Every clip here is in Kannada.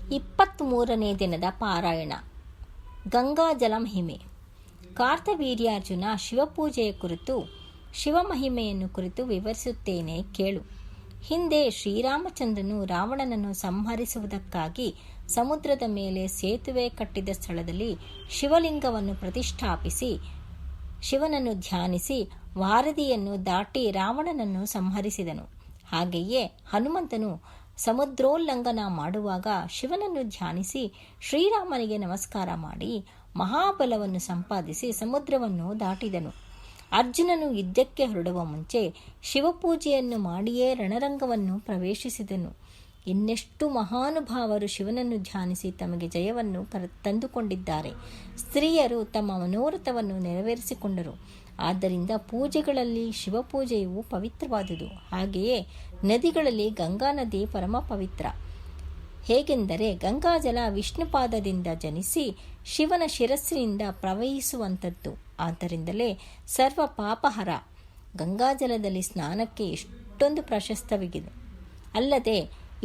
23ನೇ ದಿನದ ಪಾರಾಯಣ. ಗಂಗಾಜಲ ಮಹಿಮೆ. ಕಾರ್ತವೀರ್ಯಾರ್ಜುನ ಶಿವಪೂಜೆಯ ಕುರಿತು ಶಿವಮಹಿಮೆಯನ್ನು ಕುರಿತು ವಿವರಿಸುತ್ತೇನೆ ಕೇಳು. ಹಿಂದೆ ಶ್ರೀರಾಮಚಂದ್ರನು ರಾವಣನನ್ನು ಸಂಹರಿಸುವುದಕ್ಕಾಗಿ ಸಮುದ್ರದ ಮೇಲೆ ಸೇತುವೆ ಕಟ್ಟಿದ ಸ್ಥಳದಲ್ಲಿ ಶಿವಲಿಂಗವನ್ನು ಪ್ರತಿಷ್ಠಾಪಿಸಿ ಶಿವನನ್ನು ಧ್ಯಾನಿಸಿ ವಾರಧಿಯನ್ನು ದಾಟಿ ರಾವಣನನ್ನು ಸಂಹರಿಸಿದನು. ಹಾಗೆಯೇ ಹನುಮಂತನು ಸಮುದ್ರೋಲ್ಲಂಘನ ಮಾಡುವಾಗ ಶಿವನನ್ನು ಧ್ಯಾನಿಸಿ ಶ್ರೀರಾಮನಿಗೆ ನಮಸ್ಕಾರ ಮಾಡಿ ಮಹಾಬಲವನ್ನು ಸಂಪಾದಿಸಿ ಸಮುದ್ರವನ್ನು ದಾಟಿದನು. ಅರ್ಜುನನು ಯುದ್ಧಕ್ಕೆ ಹೊರಡುವ ಮುಂಚೆ ಶಿವಪೂಜೆಯನ್ನು ಮಾಡಿಯೇ ರಣರಂಗವನ್ನು ಪ್ರವೇಶಿಸಿದನು. ಇನ್ನೆಷ್ಟು ಮಹಾನುಭಾವರು ಶಿವನನ್ನು ಧ್ಯಾನಿಸಿ ತಮಗೆ ಜಯವನ್ನು ತಂದುಕೊಂಡಿದ್ದಾರೆ. ಸ್ತ್ರೀಯರು ತಮ್ಮ ಮನೋರಥವನ್ನು ನೆರವೇರಿಸಿಕೊಂಡರು. ಆದ್ದರಿಂದ ಪೂಜೆಗಳಲ್ಲಿ ಶಿವಪೂಜೆಯು ಪವಿತ್ರವಾದುದು. ಹಾಗೆಯೇ ನದಿಗಳಲ್ಲಿ ಗಂಗಾ ನದಿ ಪರಮ ಪವಿತ್ರ. ಹೇಗೆಂದರೆ ಗಂಗಾಜಲ ವಿಷ್ಣುಪಾದದಿಂದ ಜನಿಸಿ ಶಿವನ ಶಿರಸ್ಸಿನಿಂದ ಪ್ರವಹಿಸುವಂಥದ್ದು. ಆದ್ದರಿಂದಲೇ ಸರ್ವ ಪಾಪಹರ. ಗಂಗಾಜಲದಲ್ಲಿ ಸ್ನಾನಕ್ಕೆ ಎಷ್ಟೊಂದು ಪ್ರಶಸ್ತವಿದೆ. ಅಲ್ಲದೆ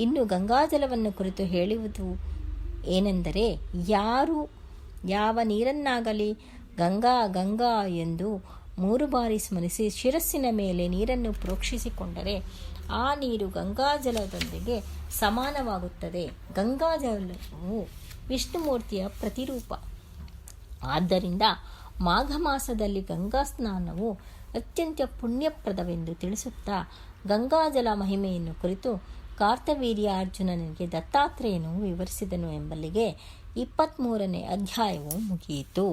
ಇನ್ನು ಗಂಗಾಜಲವನ್ನು ಕುರಿತು ಹೇಳುವುದು ಏನೆಂದರೆ, ಯಾರು ಯಾವ ನೀರನ್ನಾಗಲಿ ಗಂಗಾ ಗಂಗಾ ಎಂದು 3 ಬಾರಿ ಸ್ಮರಿಸಿ ಶಿರಸ್ಸಿನ ಮೇಲೆ ನೀರನ್ನು ಪ್ರೋಕ್ಷಿಸಿಕೊಂಡರೆ ಆ ನೀರು ಗಂಗಾಜಲದೊಂದಿಗೆ ಸಮಾನವಾಗುತ್ತದೆ. ಗಂಗಾಜಲವು ವಿಷ್ಣುಮೂರ್ತಿಯ ಪ್ರತಿರೂಪ. ಆದ್ದರಿಂದ ಮಾಘ ಮಾಸದಲ್ಲಿ ಗಂಗಾ ಸ್ನಾನವು ಅತ್ಯಂತ ಪುಣ್ಯಪ್ರದವೆಂದು ತಿಳಿಸುತ್ತಾ ಗಂಗಾಜಲ ಮಹಿಮೆಯನ್ನು ಕುರಿತು ಕಾರ್ತವೀರ್ಯಾರ್ಜುನನಿಗೆ ದತ್ತಾತ್ರೇಯನು ವಿವರಿಸಿದನು ಎಂಬಲ್ಲಿಗೆ 23ನೇ ಅಧ್ಯಾಯವು ಮುಗಿಯಿತು.